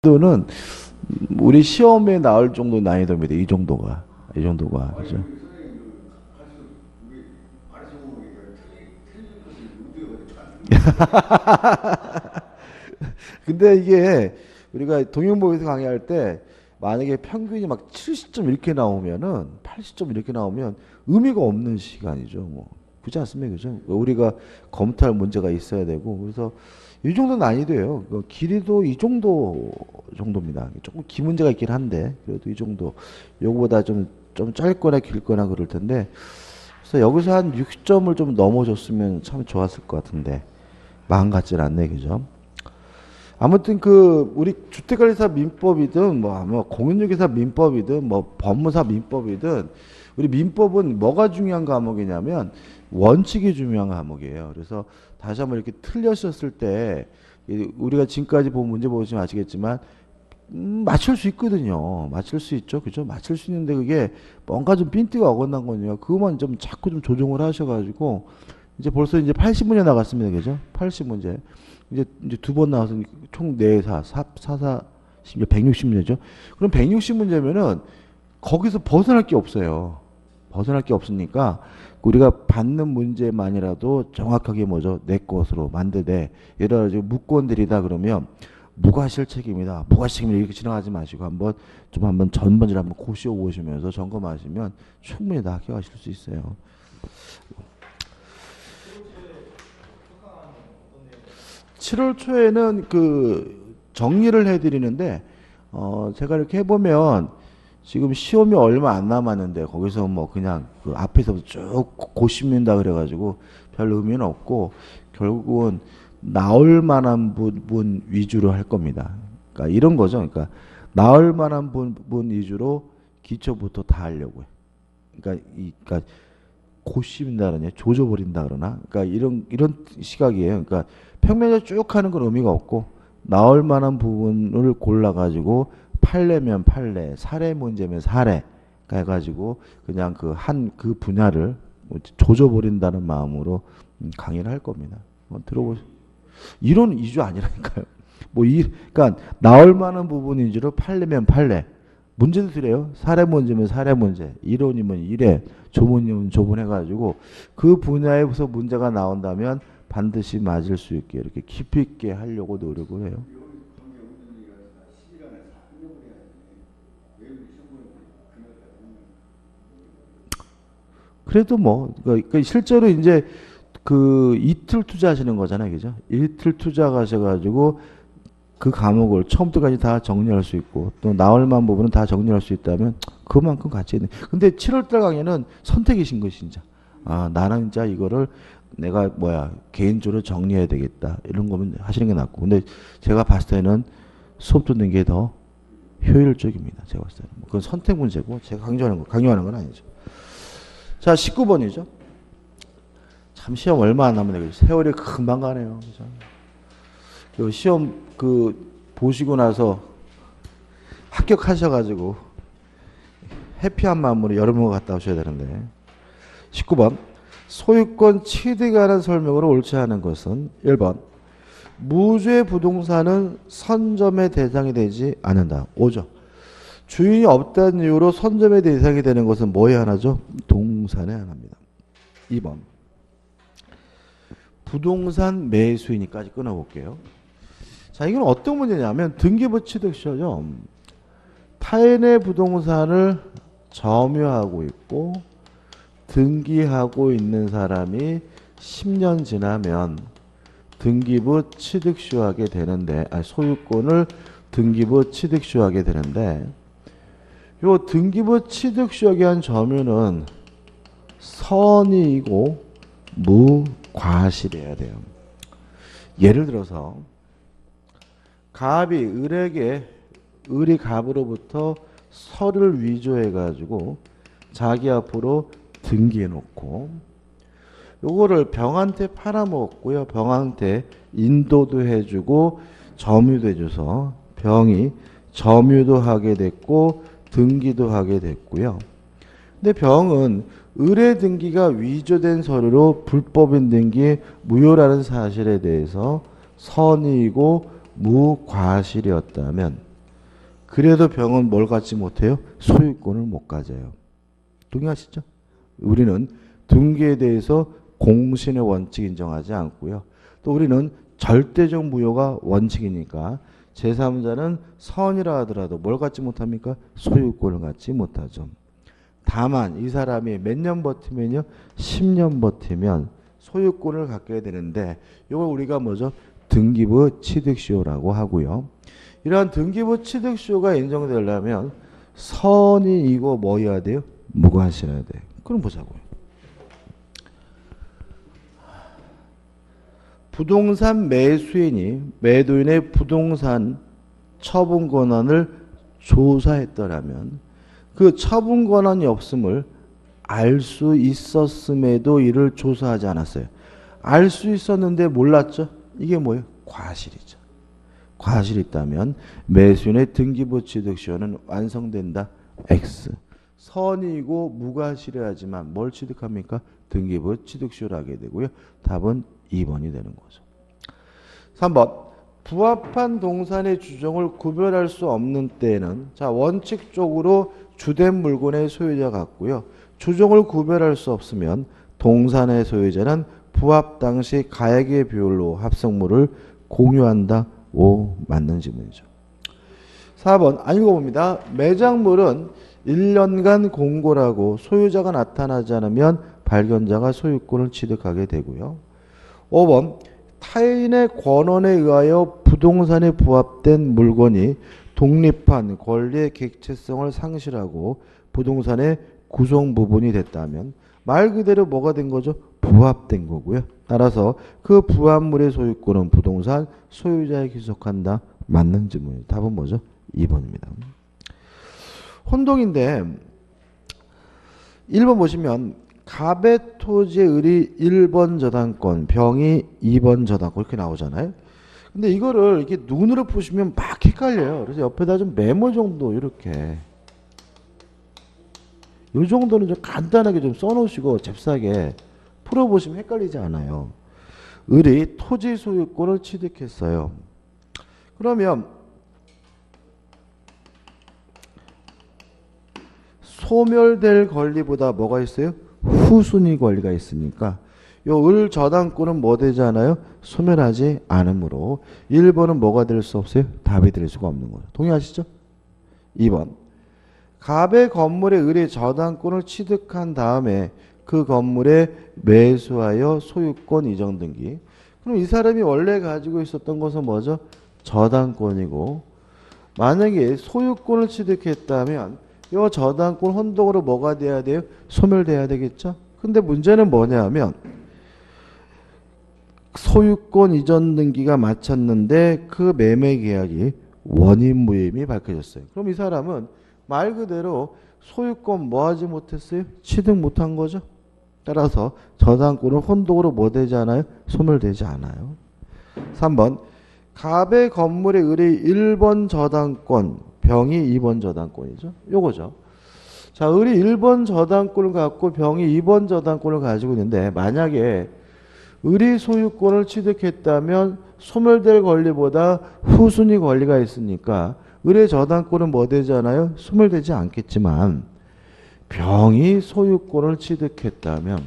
난이도는 우리 시험에 나올 정도 난이도입니다. 이 정도가 그죠? 근데 이게 우리가 동영보에서 강의할 때 만약에 평균이 막 70점 이렇게 나오면은 80점 이렇게 나오면 의미가 없는 시간이죠. 뭐 그렇지 않습니까? 그죠? 우리가 검토할 문제가 있어야 되고 그래서 이 정도 난이도예요. 길이도 이 정도입니다. 조금 긴 문제가 있긴 한데 그래도 이 정도. 요거보다 좀 짧거나 길거나 그럴 텐데 그래서 여기서 한 60점을 좀 넘어줬으면 참 좋았을 것 같은데 마음 같질 않네, 그죠? 아무튼 그 우리 주택관리사 민법이든 뭐 공인중개사 민법이든 뭐 법무사 민법이든 우리 민법은 뭐가 중요한 과목이냐면 원칙이 중요한 과목이에요. 그래서 다시 한번 이렇게 틀렸었을 때 우리가 지금까지 본 문제 보시면 아시겠지만 맞출 수 있거든요. 맞출 수 있죠. 그죠? 맞출 수 있는데 그게 뭔가 좀 핀트가 어긋난 거냐. 그것만 좀 자꾸 좀 조정을 하셔가지고 이제 벌써 이제 80문제 나갔습니다. 그죠? 80문제. 이제 두 번 나와서 총 4, 4, 160문제죠. 그럼 160문제면은 거기서 벗어날 게 없어요. 벗어날 게 없으니까 우리가 받는 문제만이라도 정확하게 뭐죠? 내 것으로 만드되 예를 들어 무권들이다 그러면 무과실책임이다. 무과실책임이다 이렇게 지나가지 마시고 한번 전번지를 한번 고시어 보시면서 점검하시면 충분히 다 합격하실 수 있어요. 7월 초에는 그 정리를 해드리는데 제가 이렇게 해보면 지금 시험이 얼마 안 남았는데 거기서 뭐 그냥 그 앞에서 쭉 고심는다 그래가지고 별 의미는 없고 결국은 나올 만한 분 위주로 할 겁니다. 그러니까 이런 거죠. 그러니까 나올 만한 분 위주로 기초부터 다 하려고요. 그러니까 고심인다 그러냐, 조져버린다 그러나, 그러니까 이런 시각이에요. 그러니까 평면에 쭉 하는 건 의미가 없고 나올 만한 부분을 골라가지고 판례면 판례, 사례 문제면 사례 해가지고 그냥 그 분야를 조져버린다는 마음으로 강의를 할 겁니다. 들어보시. 이론 위주 아니라니까요. 그러니까 나올 만한 부분 위주로 판례면 판례. 문제도 드려요. 사례 문제면 사례 문제, 이론이면 이래, 조문이면 조문 해가지고 그 분야에서 문제가 나온다면 반드시 맞을 수 있게 이렇게 깊이 있게 하려고 노력을 해요. 그래도 뭐 그러니까 실제로 이제 그 이틀 투자하시는 거잖아요, 그죠? 이틀 투자하셔가지고 그 과목을 처음부터까지 다 정리할 수 있고 또 나올 만한 부분은 다 정리할 수 있다면 그만큼 가치 있는. 근데 7월달 강의는 선택이신 것이 진짜. 아, 나는 진짜 이거를 내가 개인적으로 정리해야 되겠다 이런 거면 하시는 게 낫고. 근데 제가 봤을 때는 수업 듣는 게 더 효율적입니다. 제가 봤을 때는. 그건 선택 문제고 제가 강요하는 건 아니죠. 자, 19번이죠. 참 시험 얼마 안 남았네. 세월이 금방 가네요. 그죠? 그 시험 보시고 나서 합격하셔가지고 해피한 마음으로 여름휴가 갔다 오셔야 되는데. 19번 소유권 취득에 관한 설명으로 옳지 않은 것은 1번 무주의 부동산은 선점의 대상이 되지 않는다. 5죠. 주인이 없다는 이유로 선점의 대상이 되는 것은 뭐에 하나죠? 동산에 하나입니다. 2번 부동산 매수인이까지 끊어볼게요. 자, 이건 어떤 문제냐면 등기부 취득시효죠. 타인의 부동산을 점유하고 있고 등기하고 있는 사람이 10년 지나면 등기부 취득시효하게 되는데, 소유권을 등기부 취득시효하게 되는데, 요 등기부 취득시효하게 한 점유는 선의이고 무과실이어야 돼요. 예를 들어서 갑이 을이 갑으로부터 서를 위조해 가지고 자기 앞으로 등기해 놓고 요거를 병한테 팔아먹었고요. 병한테 인도도 해주고 점유도 해줘서 병이 점유도 하게 됐고 등기도 하게 됐고요. 근데 병은 을의 등기가 위조된 서류로 불법인 등기 무효라는 사실에 대해서 선의이고 무과실이었다면 그래도 병은 뭘 갖지 못해요? 소유권을 못 가져요. 동의하시죠? 우리는 등기에 대해서 공신의 원칙 인정하지 않고요. 또 우리는 절대적 무효가 원칙이니까 제3자는 선이라 하더라도 뭘 갖지 못합니까? 소유권을 갖지 못하죠. 다만 이 사람이 몇 년 버티면요? 10년 버티면 소유권을 갖게 되는데 이걸 우리가 뭐죠? 등기부 취득시효라고 하고요. 이러한 등기부 취득시효가 인정되려면 선이이고 뭐여야 돼요? 무과실해야 돼요. 그럼 보자고요. 부동산 매수인이 매도인의 부동산 처분 권한을 조사했더라면 그 처분 권한이 없음을 알 수 있었음에도 이를 조사하지 않았어요. 알 수 있었는데 몰랐죠? 이게 뭐예요? 과실이죠. 과실이 있다면 매수인의 등기부 취득시효는 완성된다. X. 선이고 무과실해야지만 뭘 취득합니까? 등기부 취득시효를 하게 되고요. 답은 2번이 되는 거죠. 3번. 부합한 동산의 주종을 구별할 수 없는 때에는 자 원칙적으로 주된 물건의 소유자 같고요. 주종을 구별할 수 없으면 동산의 소유자는 부합 당시 가액의 비율로 합성물을 공유한다. 오, 맞는 지문이죠. 4번 읽어봅니다. 매장물은 1년간 공고라고 소유자가 나타나지 않으면 발견자가 소유권을 취득하게 되고요. 5번 타인의 권한에 의하여 부동산에 부합된 물건이 독립한 권리의 객체성을 상실하고 부동산의 구성 부분이 됐다면 말 그대로 뭐가 된 거죠? 부합된 거고요. 따라서 그 부합물의 소유권은 부동산 소유자에게 속한다. 맞는 질문이에요. 답은 뭐죠? 2번입니다. 혼동인데 1번 보시면 갑의 토지의 을이 1번 저당권, 병이 2번 저당권 이렇게 나오잖아요. 근데 이거를 이렇게 눈으로 보시면 막 헷갈려요. 그래서 옆에다 좀 메모 정도 이렇게 이 정도는 좀 간단하게 좀 써놓으시고 잽싸게 풀어보시면 헷갈리지 않아요. 을이 토지 소유권을 취득했어요. 그러면 소멸될 권리보다 뭐가 있어요? 후순위 권리가 있으니까 요 을 저당권은 뭐 되잖아요? 소멸하지 않으므로 1번은 뭐가 될 수 없어요? 답이 될 수가 없는 거죠. 동의하시죠? 2번 갑의 건물에 을의 저당권을 취득한 다음에 그 건물에 매수하여 소유권 이전 등기. 그럼 이 사람이 원래 가지고 있었던 것은 뭐죠? 저당권이고 만약에 소유권을 취득했다면 이 저당권 혼동으로 뭐가 돼야 돼요? 소멸돼야 되겠죠? 근데 문제는 뭐냐면 소유권 이전 등기가 마쳤는데 그 매매 계약이 원인 무효임이 밝혀졌어요. 그럼 이 사람은 말 그대로 소유권 뭐 하지 못했어요? 취득 못한 거죠. 따라서 저당권은 혼동으로 뭐 되지 않아요? 소멸되지 않아요. 3번 갑의 건물의 을이 1번 저당권, 병이 2번 저당권이죠. 요거죠. 자, 을이 1번 저당권을 갖고 병이 2번 저당권을 가지고 있는데 만약에 을이 소유권을 취득했다면 소멸될 권리보다 후순위 권리가 있으니까 을의 저당권은 뭐 되잖아요? 소멸되지 않겠지만 병이 소유권을 취득했다면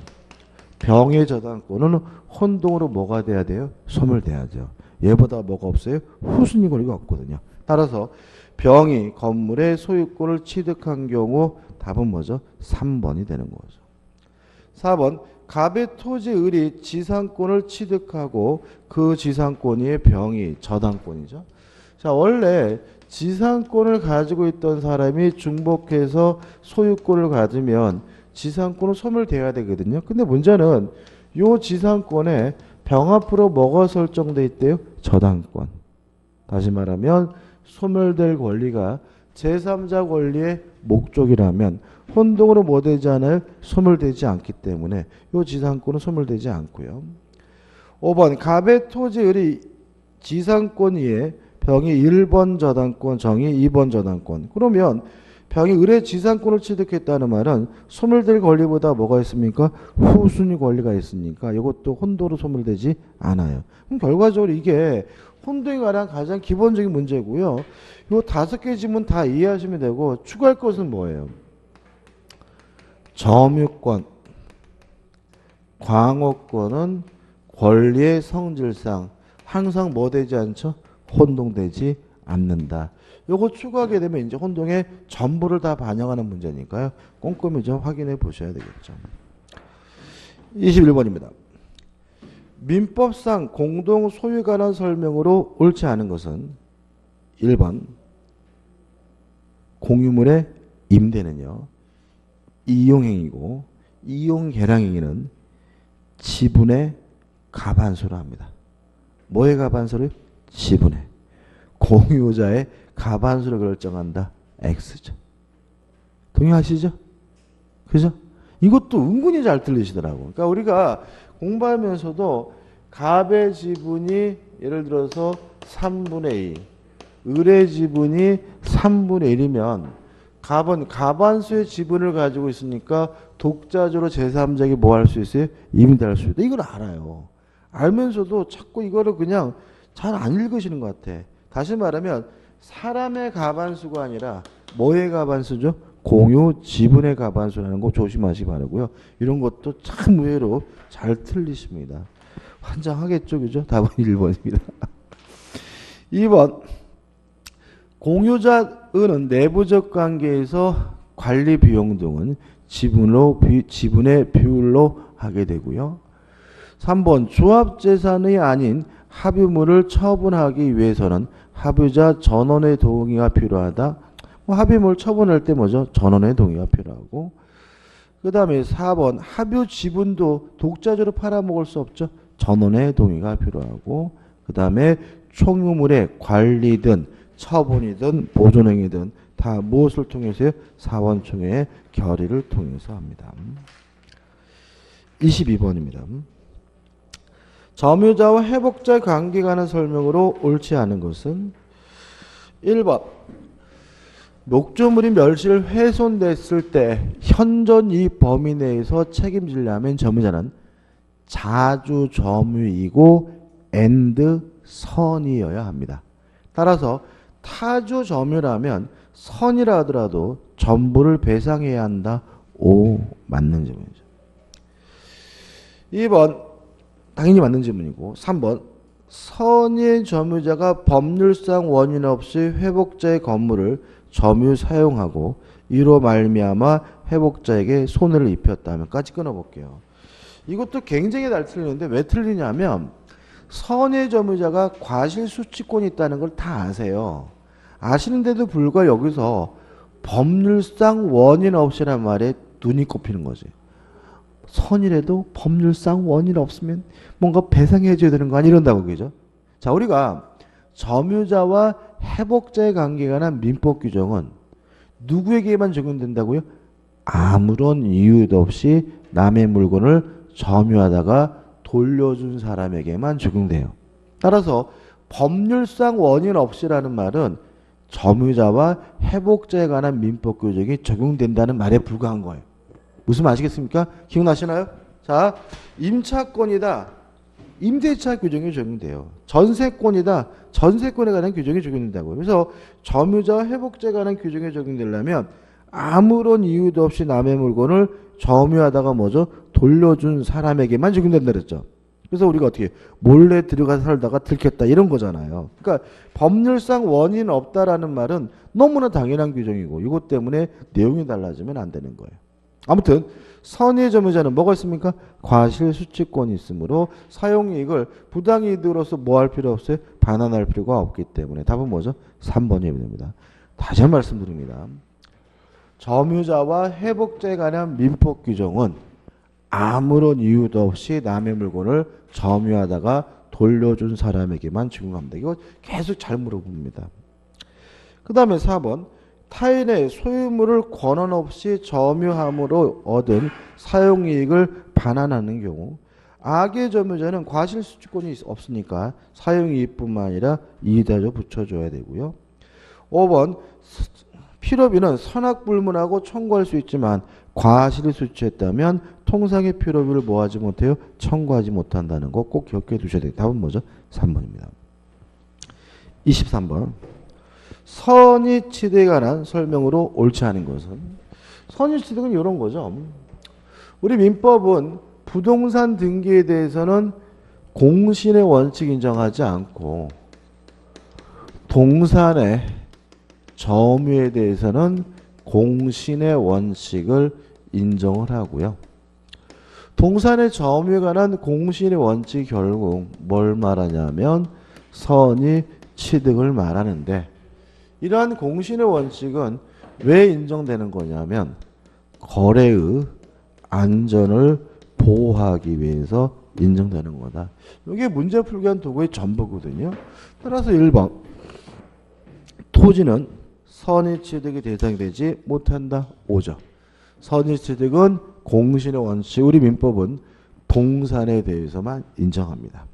병의 저당권은 혼동으로 뭐가 돼야 돼요? 소멸돼야죠. 얘보다 뭐가 없어요? 후순위 권리가 없거든요. 따라서 병이 건물의 소유권을 취득한 경우 답은 뭐죠? 3번이 되는 거죠. 4번 갑의 토지 을이 지상권을 취득하고 그 지상권 위에 병이 저당권이죠. 자, 원래 지상권을 가지고 있던 사람이 중복해서 소유권을 가지면 지상권은 소멸돼야 되거든요. 근데 문제는 요 지상권에 병 앞으로 뭐가 설정돼 있대요? 저당권. 다시 말하면 소멸될 권리가 제3자 권리의 목적이라면 혼동으로 뭐 되지 않아요? 소멸되지 않기 때문에 요 지상권은 소멸되지 않고요. 5번 갑의 토지 을이 지상권 위에 병이 1번 저당권, 정이 2번 저당권. 그러면 병이 을의 지상권을 취득했다는 말은 소멸될 권리보다 뭐가 있습니까? 후순위 권리가 있으니까 이것도 혼도로 소멸되지 않아요. 그럼 결과적으로 이게 혼동에 관한 가장 기본적인 문제고요. 요 5개 지문 다 이해하시면 되고 추가할 것은 뭐예요? 점유권, 광호권은 권리의 성질상 항상 뭐 되지 않죠? 혼동되지 않는다. 요거 추가하게 되면 이제 혼동의 전부를 다 반영하는 문제니까요. 꼼꼼히 좀 확인해 보셔야 되겠죠. 21번입니다. 민법상 공동 소유에 관한 설명으로 옳지 않은 것은 1번 공유물의 임대는요. 이용행위고 이용계량행위는 지분의 가반수로 합니다. 뭐의 가반수를? 지분의. 공유자의 가반수를 결정한다. X죠. 동의하시죠? 그죠? 이것도 은근히 잘 틀리시더라고. 그러니까 우리가 공부하면서도 갑의 지분이 예를 들어서 3분의 2, 을의 지분이 3분의 1이면 갑은 가반수의 지분을 가지고 있으니까 독자적으로 제3자에게 뭐 할 수 있어요? 임대할 수 있다. 이걸 알아요. 알면서도 자꾸 이거를 그냥 잘 안 읽으시는 것 같아. 다시 말하면 사람의 가반수가 아니라 뭐의 가반수죠? 공유 지분의 가반수라는 거 조심하시기 바라고요. 이런 것도 참 의외로 잘 틀리십니다. 환장하겠죠, 그죠? 답은 1번입니다. 2번 공유자은 내부적 관계에서 관리 비용 등은 지분의 비율로 하게 되고요. 3번 조합재산이 아닌 합유물을 처분하기 위해서는 합유자 전원의 동의가 필요하다. 합의물 처분할 때 뭐죠? 전원의 동의가 필요하고. 그 다음에 4번 합유 지분도 독자적으로 팔아먹을 수 없죠. 전원의 동의가 필요하고. 그 다음에 총유물의 관리든 처분이든 보존행위든 다 무엇을 통해서요? 사원총회의 결의를 통해서 합니다. 22번입니다. 점유자와 회복자의 관계에 관한 설명으로 옳지 않은 것은 1번 목조물이 멸실 훼손됐을 때 현존 이 범위 내에서 책임지려면 점유자는 자주 점유이고 and 선이어야 합니다. 따라서 타주 점유라면 선이라 하더라도 전부를 배상해야 한다. 오, 맞는 질문이죠. 2번 당연히 맞는 질문이고 3번 선의 점유자가 법률상 원인 없이 회복자의 건물을 점유 사용하고 이로 말미암아 회복자에게 손해를 입혔다면까지 끊어볼게요. 이것도 굉장히 잘 틀리는데 왜 틀리냐면 선의 점유자가 과실수취권이 있다는 걸 다 아세요. 아시는데도 불구하고 여기서 법률상 원인 없이란 말에 눈이 꼽히는 거지. 선이라도 법률상 원인 없으면 뭔가 배상해 줘야 되는 거 아니 이런다고 그죠? 자, 우리가 점유자와 회복자의 관계에 관한 민법 규정은 누구에게만 적용된다고요? 아무런 이유도 없이 남의 물건을 점유하다가 돌려준 사람에게만 적용돼요. 따라서 법률상 원인 없이라는 말은 점유자와 회복자에 관한 민법 규정이 적용된다는 말에 불과한 거예요. 무슨 말 아시겠습니까? 기억나시나요? 자, 임차권이다. 임대차 규정이 적용돼요. 전세권이다. 전세권에 관한 규정이 적용된다고요. 그래서 점유자와 회복자에 관한 규정이 적용되려면 아무런 이유도 없이 남의 물건을 점유하다가 뭐죠? 돌려준 사람에게만 적용된다 그랬죠. 그래서 우리가 어떻게 몰래 들어가서 살다가 들켰다 이런 거잖아요. 그러니까 법률상 원인 없다라는 말은 너무나 당연한 규정이고 이것 때문에 내용이 달라지면 안 되는 거예요. 아무튼 선의 점유자는 뭐가 있습니까? 과실수취권이 있으므로 사용이익을 부당이득으로서 뭐 할 필요 없어요? 반환할 필요가 없기 때문에 답은 뭐죠? 3번이 됩니다. 다시 한번 말씀드립니다. 점유자와 회복자에 관한 민법 규정은 아무런 이유도 없이 남의 물건을 점유하다가 돌려준 사람에게만 적용합니다. 이거 계속 잘 물어봅니다. 그 다음에 4번 타인의 소유물을 권한 없이 점유함으로 얻은 사용이익을 반환하는 경우 악의 점유자는 과실수취권이 없으니까 사용이익뿐만 아니라 이의다도 붙여줘야 되고요. 5번 필요비는 선악불문하고 청구할 수 있지만 과실을 수취했다면 통상의 필요비를 뭐하지 못해요? 청구하지 못한다는 거 꼭 기억해 두셔야 돼요. 답은 뭐죠? 3번입니다. 23번. 선의취득에 관한 설명으로 옳지 않은 것은? 선의취득은 이런 거죠. 우리 민법은 부동산 등기에 대해서는 공신의 원칙 인정하지 않고 동산의 점유에 대해서는 공신의 원칙을 인정을 하고요. 동산의 점유에 관한 공신의 원칙이 결국 뭘 말하냐면 선의 취득을 말하는데, 이러한 공신의 원칙은 왜 인정되는 거냐면 거래의 안전을 보호하기 위해서 인정되는 거다. 이게 문제 풀기 위한 도구의 전부거든요. 따라서 1번 토지는 선의 취득의 대상이 되지 못한다. 5죠. 선의 취득은 공신의 원칙, 우리 민법은 동산에 대해서만 인정합니다.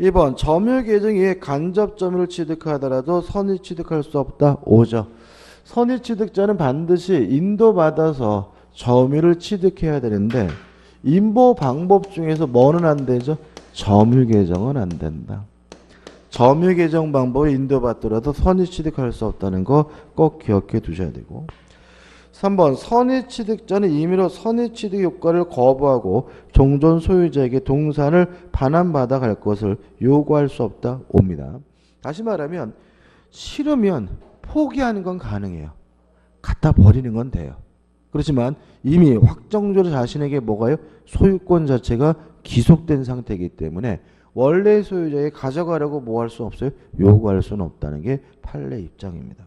2번 점유 계정 이외에 간접 점유를 취득하더라도 선의 취득할 수 없다. 5죠. 선의 취득자는 반드시 인도받아서 점유를 취득해야 되는데 인보 방법 중에서 뭐는 안 되죠? 점유 계정은 안 된다. 점유 계정 방법을 인도받더라도 선의 취득할 수 없다는 거 꼭 기억해 두셔야 되고, 3번 선의 취득자는 임의로 선의 취득 효과를 거부하고 종전 소유자에게 동산을 반환받아 갈 것을 요구할 수 없다. 옵니다. 다시 말하면 싫으면 포기하는 건 가능해요. 갖다 버리는 건 돼요. 그렇지만 이미 확정적으로 자신에게 뭐가요? 소유권 자체가 기속된 상태이기 때문에 원래 소유자에게 가져가려고 뭐 할 수 없어요? 요구할 수는 없다는 게 판례 입장입니다.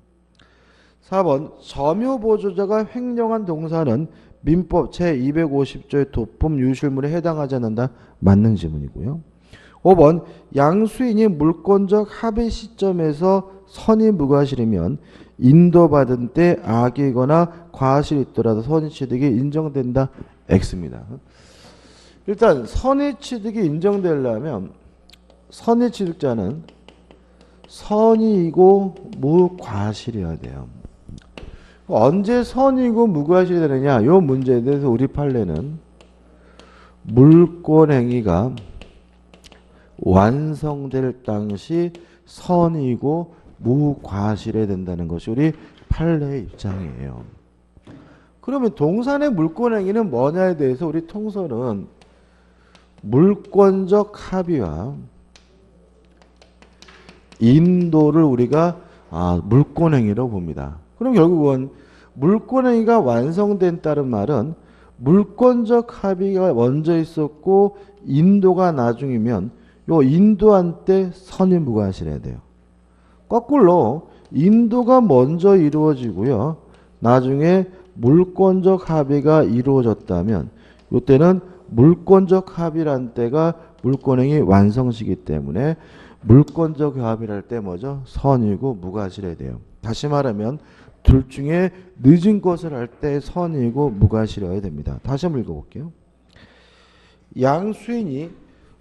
4번 점유보조자가 횡령한 동산은 민법 제250조의 도품 유실물에 해당하지 않는다. 맞는 지문이고요. 5번 양수인이 물권적 합의 시점에서 선의 무과실이면 인도받은 때 악이거나 과실이 있더라도 선의 취득이 인정된다. X입니다. 일단 선의 취득이 인정되려면 선의 취득자는 선의이고 무과실이어야 돼요. 언제 선이고 무과실이 되느냐? 이 문제에 대해서 우리 판례는 물권행위가 완성될 당시 선이고 무과실이 된다는 것이 우리 판례의 입장이에요. 그러면 동산의 물권행위는 뭐냐에 대해서 우리 통설은 물권적 합의와 인도를 우리가 물권행위로 봅니다. 그럼 결국은 물권행위가 완성된다는 말은 물권적 합의가 먼저 있었고 인도가 나중이면 요 인도한 때 선이 무과실해야 돼요. 거꾸로 인도가 먼저 이루어지고요. 나중에 물권적 합의가 이루어졌다면 이때는 물권적 합의란 때가 물권행위 완성시기 때문에 물권적 합의를 할 때 뭐죠? 선이고 무과실해야 돼요. 다시 말하면 둘 중에 늦은 것을 할 때 선이고 무과실해야 됩니다. 다시 한번 읽어볼게요. 양수인이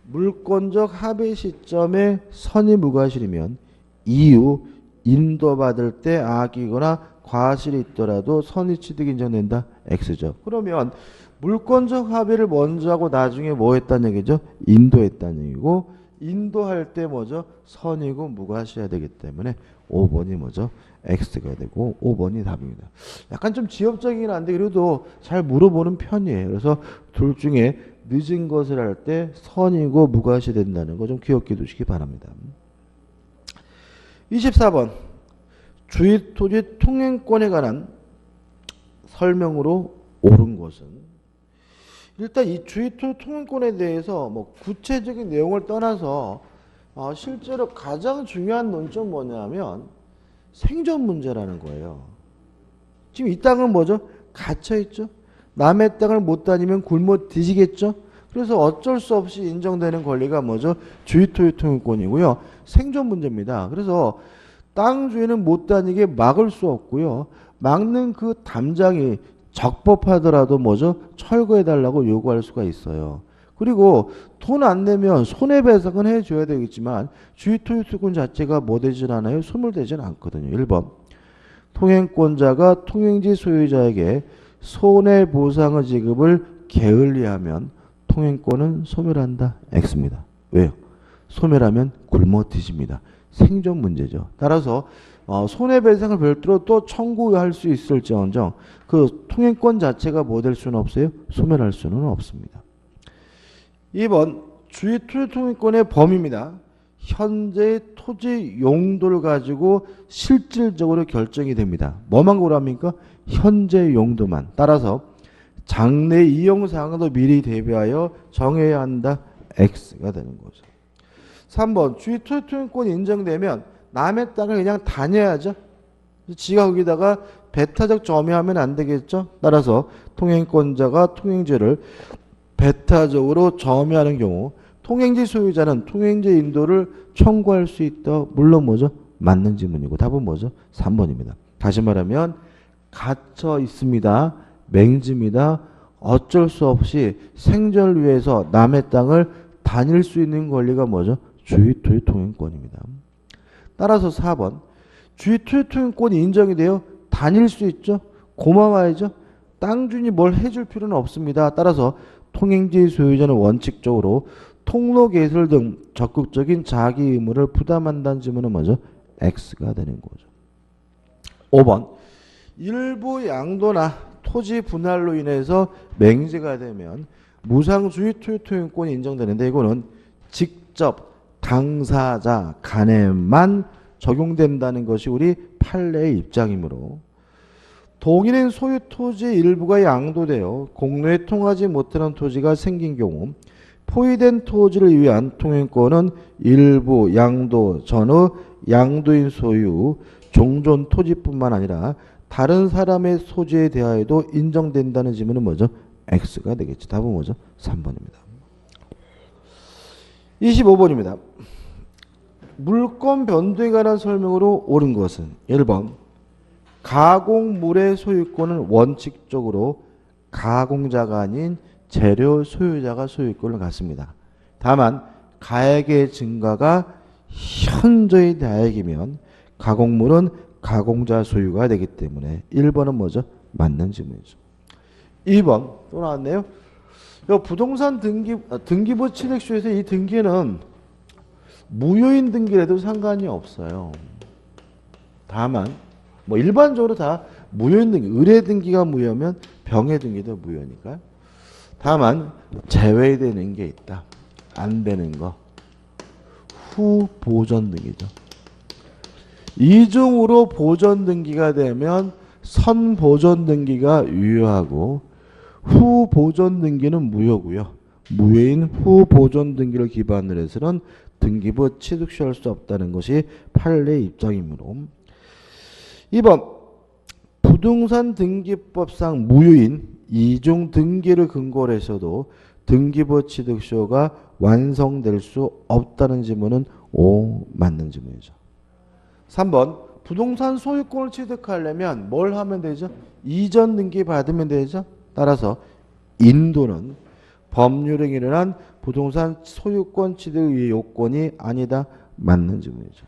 물권적 합의 시점에 선이 무과실이면 이후 인도받을 때 악이거나 과실이 있더라도 선의 취득이 인정된다. X죠. 그러면 물권적 합의를 먼저 하고 나중에 뭐 했다는 얘기죠? 인도했다는 얘기고, 인도할 때 뭐죠? 선이고 무과실해야 되기 때문에 5번이 뭐죠? X가 되고 5번이 답입니다. 약간 좀 지엽적이긴 한데 그래도 잘 물어보는 편이에요. 그래서 둘 중에 늦은 것을 할 때 선이고 무과시 된다는 거 좀 기억해 두시기 바랍니다. 24번 주의토지 통행권에 관한 설명으로 옳은 것은? 일단 이 주의토지 통행권에 대해서 뭐 구체적인 내용을 떠나서 실제로 가장 중요한 논점 뭐냐면 생존 문제라는 거예요. 지금 이 땅은 뭐죠? 갇혀있죠. 남의 땅을 못 다니면 굶어 뒤지겠죠. 그래서 어쩔 수 없이 인정되는 권리가 뭐죠? 주의토지 통행권이고요. 생존 문제입니다. 그래서 땅 주인은 못 다니게 막을 수 없고요. 막는 그 담장이 적법하더라도 뭐죠? 철거해달라고 요구할 수가 있어요. 그리고 돈 안 내면 손해배상은 해줘야 되겠지만 주의토지권 자체가 뭐 되진 않아요? 소멸되진 않거든요. 1번 통행권자가 통행지 소유자에게 손해보상의 지급을 게을리하면 통행권은 소멸한다. X입니다. 왜요? 소멸하면 굶어 뒤집니다. 생존 문제죠. 따라서 손해배상을 별도로 또 청구할 수 있을지언정 그 통행권 자체가 뭐 될 수는 없어요? 소멸할 수는 없습니다. 2번 주의 토지 통행권의 범위입니다. 현재의 토지 용도를 가지고 실질적으로 결정이 됩니다. 뭐만 고려합니까? 현재 용도만. 따라서 장래 이용 사항도 미리 대비하여 정해야 한다. X가 되는 거죠. 3번 주의 토지 통행권이 인정되면 남의 땅을 그냥 다녀야죠. 지가 거기다가 배타적 점유하면 안 되겠죠. 따라서 통행권자가 통행지를 배타적으로 점유하는 경우 통행지 소유자는 통행지 인도를 청구할 수 있다. 물론 뭐죠? 맞는 지문이고 답은 뭐죠? 3번입니다. 다시 말하면 갇혀 있습니다. 맹지입니다. 어쩔 수 없이 생존을 위해서 남의 땅을 다닐 수 있는 권리가 뭐죠? 주의 토지 통행권입니다. 따라서 4번 주의 토지 통행권이 인정이 돼요. 다닐 수 있죠. 고마워야죠. 땅 주인이 뭘 해줄 필요는 없습니다. 따라서 통행지 소유자는 원칙적으로 통로 개설 등 적극적인 자기 의무를 부담한다는 지문은 뭐죠? X가 되는 거죠. 5번 일부 양도나 토지 분할로 인해서 맹지가 되면 무상주의 토지 통행권이 인정되는데 이거는 직접 당사자 간에만 적용된다는 것이 우리 판례의 입장이므로 동일인 소유 토지의 일부가 양도되어 공로에 통하지 못하는 토지가 생긴 경우 포위된 토지를 위한 통행권은 일부 양도 전후 양도인 소유 종전 토지뿐만 아니라 다른 사람의 소지에 대하여도 인정된다는 지문은 뭐죠? X가 되겠죠. 답은 뭐죠? 3번입니다. 25번입니다. 물권 변동에 관한 설명으로 옳은 것은 1번 가공물의 소유권은 원칙적으로 가공자가 아닌 재료 소유자가 소유권을 갖습니다. 다만 가액의 증가가 현저히 다액이면 가공물은 가공자 소유가 되기 때문에 1번은 뭐죠? 맞는 질문이죠. 2번 또 나왔네요. 부동산 등기부 취득시에서 이 등기는 무효인 등기라도 상관이 없어요. 다만 뭐 일반적으로 다 무효인 등기, 의뢰 등기가 무효면 병해 등기도 무효니까요. 다만 제외되는 게 있다. 안 되는 거. 후 보전 등기죠. 이중으로 보전 등기가 되면 선 보전 등기가 유효하고 후 보전 등기는 무효고요. 무효인 후 보전 등기를 기반으로 해서는 등기부 취득시할 수 없다는 것이 판례 입장이므로 2번 부동산 등기법상 무효인 이중 등기를 근거로 해서도 등기부 취득시효가 완성될 수 없다는 지문은 O 맞는 지문이죠. 3번 부동산 소유권을 취득하려면 뭘 하면 되죠? 이전 등기 받으면 되죠. 따라서 인도는 법률에 일어난 부동산 소유권 취득의 요건이 아니다. 맞는 지문이죠.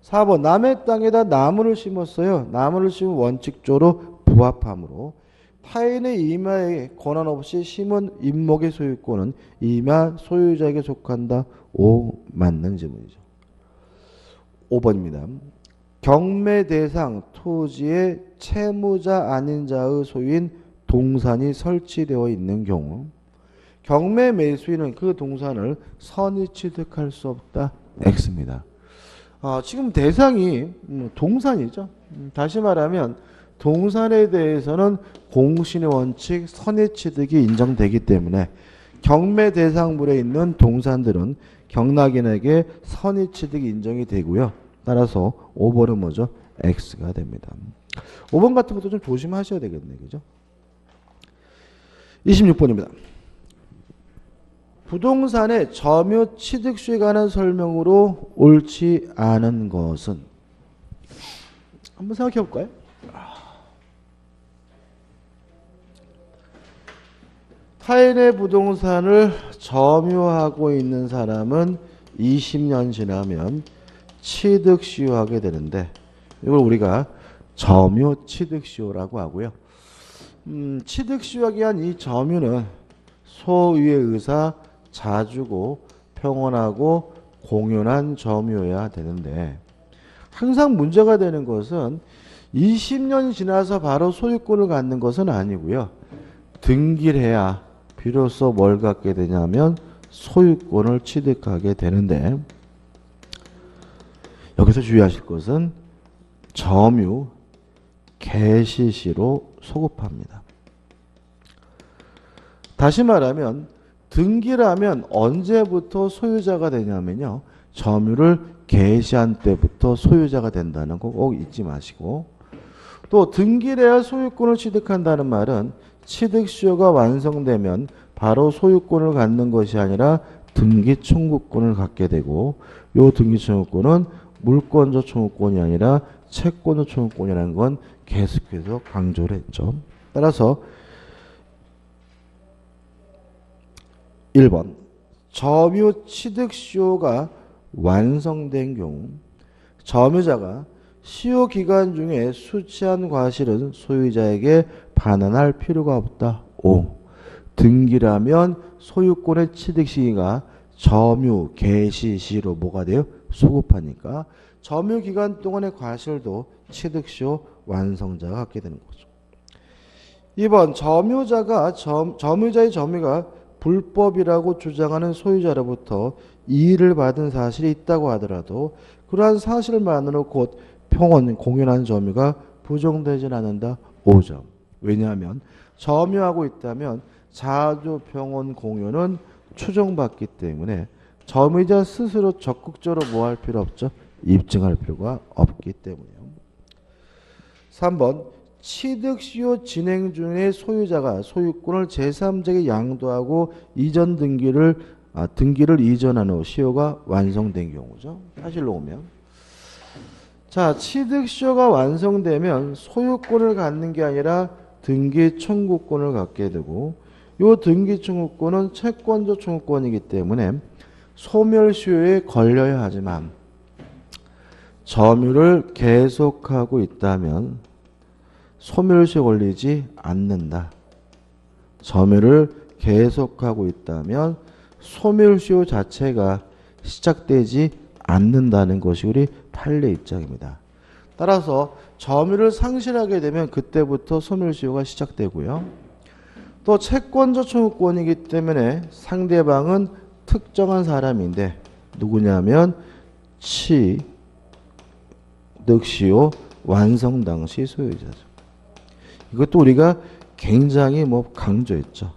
4번 남의 땅에다 나무를 심었어요. 나무를 심은 원칙적으로 부합하므로 타인의 임야에 권한 없이 심은 임목의 소유권은 임야 소유자에게 속한다. O 맞는 지문이죠. 5번입니다. 경매 대상 토지의 채무자 아닌 자의 소유인 동산이 설치되어 있는 경우 경매 매수인은 그 동산을 선의 취득할 수 없다. X입니다. 지금 대상이 동산이죠. 다시 말하면 동산에 대해서는 공신의 원칙 선의 취득이 인정되기 때문에 경매 대상물에 있는 동산들은 경락인에게 선의 취득이 인정이 되고요. 따라서 5번은 뭐죠? X가 됩니다. 5번 같은 것도 좀 조심하셔야 되겠네. 그죠? 26번입니다. 부동산의 점유 취득수에 관한 설명으로 옳지 않은 것은 한번 생각해 볼까요? 타인의 부동산을 점유하고 있는 사람은 20년 지나면 취득시효하게 되는데 이걸 우리가 점유 취득시효라고 하고요. 취득시효하기 위한 이 점유는 소유의 의사, 자주고 평온하고 공연한 점유여야 되는데 항상 문제가 되는 것은 20년이 지나서 바로 소유권을 갖는 것은 아니고요. 등기를 해야 비로소 뭘 갖게 되냐면 소유권을 취득하게 되는데 여기서 주의하실 것은 점유 개시시로 소급합니다. 다시 말하면 등기를 하면 언제부터 소유자가 되냐면요. 점유를 개시한 때부터 소유자가 된다는 거 꼭 잊지 마시고 또 등기를 해야 소유권을 취득한다는 말은 취득 수요가 완성되면 바로 소유권을 갖는 것이 아니라 등기 청구권을 갖게 되고 이 등기 청구권은 물권적 청구권이 아니라 채권적 청구권이라는 건 계속해서 강조를 했죠. 따라서 1번 점유 취득 수요가 완성된 경우 점유자가 시효 기간 중에 수취한 과실은 소유자에게 반환할 필요가 없다. 5. 등기라면 소유권의 취득 시기가 점유 개시 시로 뭐가 돼요? 소급하니까 점유 기간 동안의 과실도 취득 시효 완성자가 갖게 되는 거죠. 2번 점유자의 점유가 불법이라고 주장하는 소유자로부터 이의를 받은 사실이 있다고 하더라도 그러한 사실만으로 곧 평온 공연한 점유가 부정되진 않는다. 5점. 왜냐하면 점유하고 있다면 자주 평온 공연은 추정받기 때문에 점유자 스스로 적극적으로 뭐 할 필요 없죠? 입증할 필요가 없기 때문이에요. 3번 취득시효 진행 중에 소유자가 소유권을 제3자에게 양도하고 이전 등기를 이전한 후 시효가 완성된 경우죠. 사실로 오면 자 취득시효가 완성되면 소유권을 갖는 게 아니라 등기 청구권을 갖게 되고 이 등기 청구권은 채권적 청구권이기 때문에 소멸시효에 걸려야 하지만 점유를 계속하고 있다면 소멸시효에 걸리지 않는다. 점유를 계속하고 있다면 소멸시효 자체가 시작되지 않는다는 것이 우리 판례 입장입니다. 따라서 점유를 상실하게 되면 그때부터 소멸시효가 시작되고요. 또 채권적 청구권이기 때문에 상대방은 특정한 누구냐면 취득시효 완성 당시 소유자죠. 이것도 우리가 굉장히 강조했죠.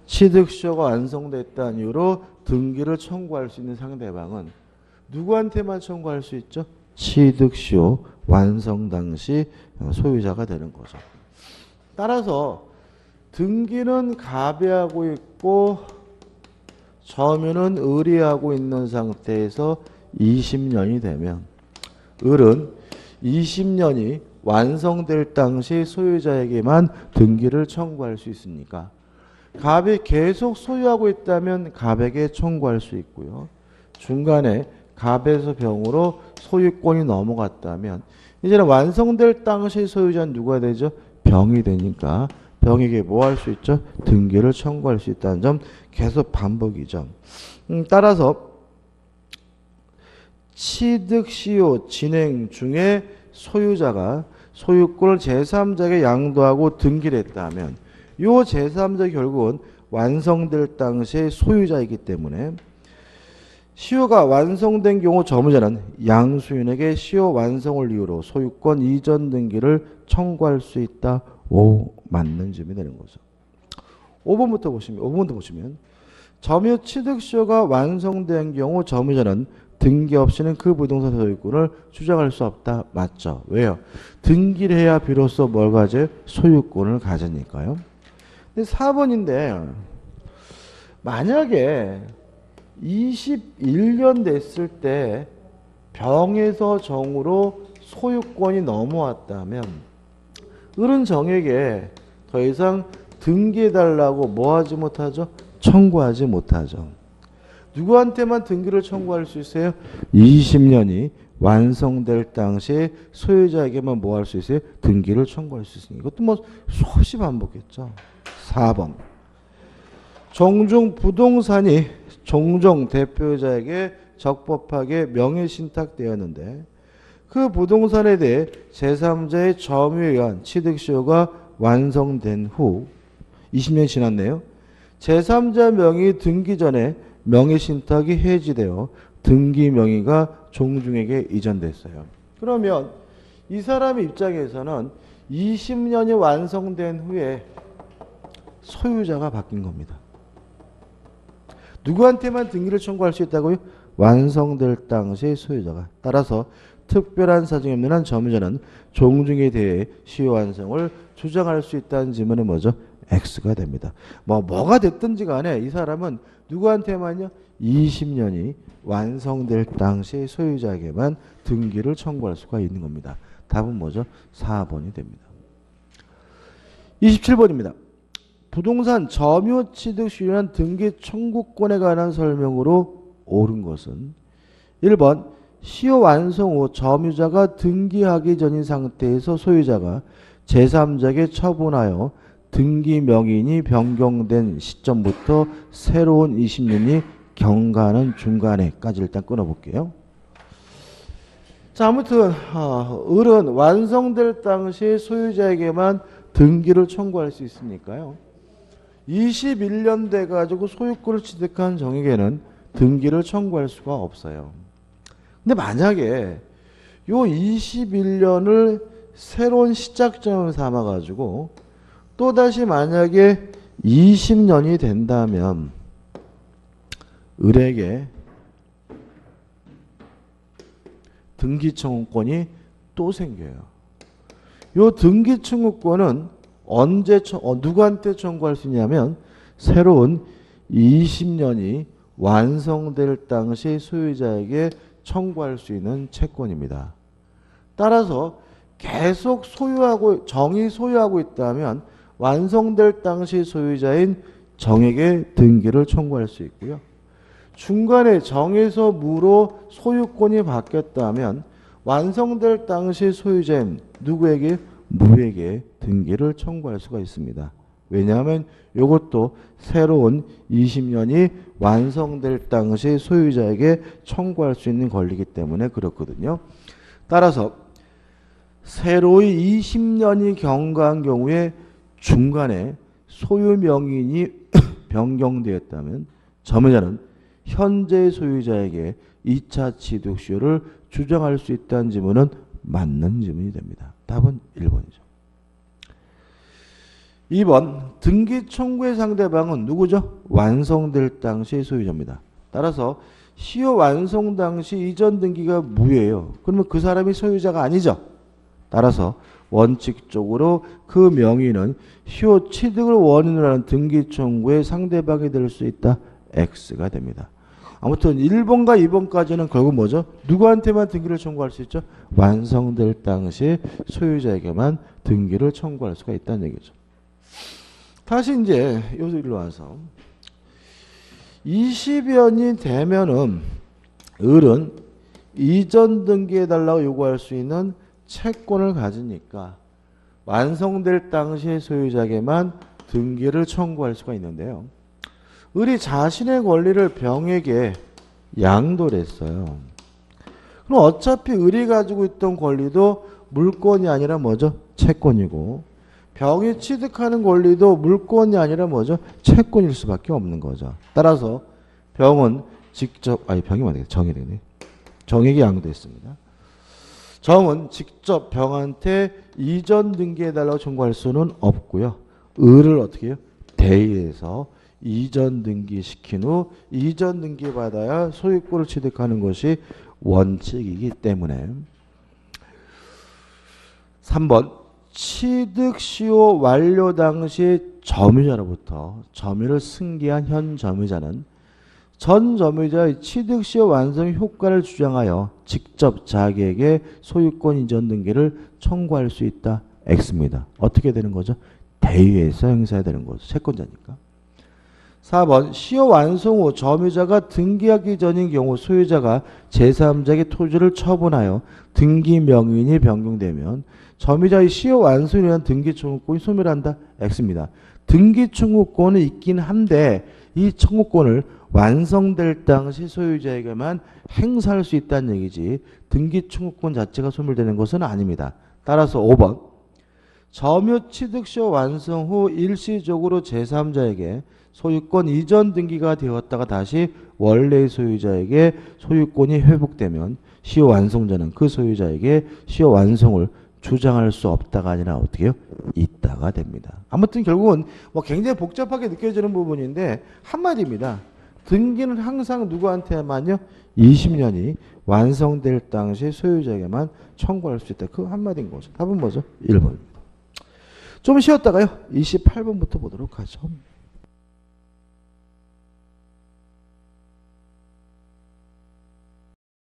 취득시효가 완성됐다는 이유로 등기를 청구할 수 있는 상대방은 누구한테만 청구할 수 있죠? 취득시효 완성 당시 소유자가 되는 거죠. 따라서 등기는 가배하고 있고 점유는 의리하고 있는 상태에서 20년이 되면 을은 20년이 완성될 당시 소유자에게만 등기를 청구할 수 있으니까 갑이 계속 소유하고 있다면 갑에게 청구할 수 있고요. 중간에 갑에서 병으로 소유권이 넘어갔다면 이제는 완성될 당시 소유자는 누가 되죠? 병이 되니까 병에게 뭐 할 수 있죠? 등기를 청구할 수 있다는 점 계속 반복이죠. 따라서 취득시효 진행 중에 소유자가 소유권을 제3자에게 양도하고 등기를 했다면 이 제3자 결국은 완성될 당시의 소유자이기 때문에 시효가 완성된 경우 점유자는 양수인에게 시효 완성을 이유로 소유권 이전 등기를 청구할 수 있다. 5 맞는 점이 되는 거죠. 5번부터 보시면 점유 취득 시효가 완성된 경우 점유자는 등기 없이는 그 부동산 소유권을 주장할 수 없다. 맞죠? 왜요? 등기를 해야 비로소 뭘 가져요? 소유권을 가지니까요. 근데 4번인데 만약에 21년 됐을 때 병에서 정으로 소유권이 넘어왔다면 을은 정에게 더 이상 등기해달라고 뭐 하지 못하죠? 청구하지 못하죠. 누구한테만 등기를 청구할 수 있어요? 20년이 완성될 당시에 소유자에게만 뭐 할 수 있어요? 등기를 청구할 수 있으니까 이것도 수없이 반복했죠. 4번 종종 부동산이 종종 대표자에게 적법하게 명예신탁되었는데 그 부동산에 대해 제3자의 점유에 의한 취득시효가 완성된 후 20년이 지났네요. 제3자 명의 등기 전에 명예신탁이 해지되어 등기 명의가 종중에게 이전됐어요. 그러면 이 사람 입장에서는 20년이 완성된 후에 소유자가 바뀐 겁니다. 누구한테만 등기를 청구할 수 있다고요? 완성될 당시의 소유자가. 따라서 특별한 사정이 없는 한 점유자는 종중에 대해 시효 완성을 주장할 수 있다는 지문은 뭐죠? X가 됩니다. 뭐가 됐든지 간에 이 사람은 누구한테만요? 20년이 완성될 당시의 소유자에게만 등기를 청구할 수가 있는 겁니다. 답은 뭐죠? 4번이 됩니다. 27번입니다. 부동산 점유 취득 시효란 등기 청구권에 관한 설명으로 옳은 것은 1번 시효 완성 후 점유자가 등기하기 전인 상태에서 소유자가 제3자에게 처분하여 등기 명인이 변경된 시점부터 새로운 20년이 경과하는 중간에까지 일단 끊어볼게요. 자, 아무튼 을은 완성될 당시에 소유자에게만 등기를 청구할 수 있으니까요. 21년 돼가지고 소유권을 취득한 정에게는 등기를 청구할 수가 없어요. 근데 만약에 요 21년을 새로운 시작점을 삼아가지고 또다시 만약에 20년이 된다면 을에게 등기 청구권이 또 생겨요. 요 등기 청구권은 언제 누구한테 청구할 수 있냐면 새로운 20년이 완성될 당시 소유자에게 청구할 수 있는 채권입니다. 따라서 계속 정이 소유하고 있다면 완성될 당시 소유자인 정에게 등기를 청구할 수 있고요. 중간에 정에서 무로 소유권이 바뀌었다면 완성될 당시 소유자인 누구에게? 무에게 등기를 청구할 수가 있습니다. 왜냐하면 이것도 새로운 20년이 완성될 당시 소유자에게 청구할 수 있는 권리이기 때문에 그렇거든요. 따라서 새로이 20년이 경과한 경우에 중간에 소유 명인이 변경되었다면 점유자는 현재 소유자에게 2차 취득시효를 주장할 수 있다는 지문은 맞는 지문이 됩니다. 답은 1번이죠. 2번 등기 청구의 상대방은 누구죠? 완성될 당시 소유자입니다. 따라서 시효 완성 당시 이전 등기가 무예요. 그러면 그 사람이 소유자가 아니죠. 따라서 원칙적으로 그 명의는 시효 취득을 원인으로 하는 등기 청구의 상대방이 될 수 있다. X가 됩니다. 아무튼 1번과 2번까지는 결국 뭐죠? 누구한테만 등기를 청구할 수 있죠? 완성될 당시 소유자에게만 등기를 청구할 수가 있다는 얘기죠. 다시 이제 여기로 와서 20년이 되면은 을은 이전 등기해달라고 요구할 수 있는 채권을 가지니까 완성될 당시 소유자에게만 등기를 청구할 수가 있는데요. 을이 자신의 권리를 병에게 양도를 했어요. 그럼 어차피 을이 가지고 있던 권리도 물권이 아니라 뭐죠? 채권이고 병이 취득하는 권리도 물권이 아니라 뭐죠? 채권일 수밖에 없는 거죠. 따라서 병은 직접 병이 맞네. 정이 되네. 정에게 양도했습니다. 정은 직접 병한테 이전 등기해달라고 청구할 수는 없고요. 을을 어떻게 해요? 대의해서 이전 등기시킨 후 이전 등기받아야 소유권을 취득하는 것이 원칙이기 때문에 3번 취득시효 완료 당시 점유자로부터 점유를 승계한 현 점유자는 전 점유자의 취득시효 완성 효과를 주장하여 직접 자기에게 소유권 이전 등기를 청구할 수 있다. X입니다. 어떻게 되는 거죠? 대의에서 행사해야 되는 거죠. 채권자니까. 4번 시효 완성 후 점유자가 등기하기 전인 경우 소유자가 제3자에게 토지를 처분하여 등기 명인이 변경되면 점유자의 시효 완성에 의한 등기 청구권이 소멸한다. X입니다. 등기 청구권은 있긴 한데 이 청구권을 완성될 당시 소유자에게만 행사할 수 있다는 얘기지 등기 청구권 자체가 소멸되는 것은 아닙니다. 따라서 5번 점유 취득시효 완성 후 일시적으로 제3자에게 소유권 이전 등기가 되었다가 다시 원래의 소유자에게 소유권이 회복되면 시효 완성자는 그 소유자에게 시효 완성을 주장할 수 없다가 아니라 어떻게 해요? 있다가 됩니다. 아무튼 결국은 뭐 굉장히 복잡하게 느껴지는 부분인데 한마디입니다. 등기는 항상 누구한테만요? 20년이 완성될 당시 소유자에게만 청구할 수 있다. 그 한마디인 거죠. 답은 뭐죠? 1번. 좀 쉬었다가요. 28번부터 보도록 하죠.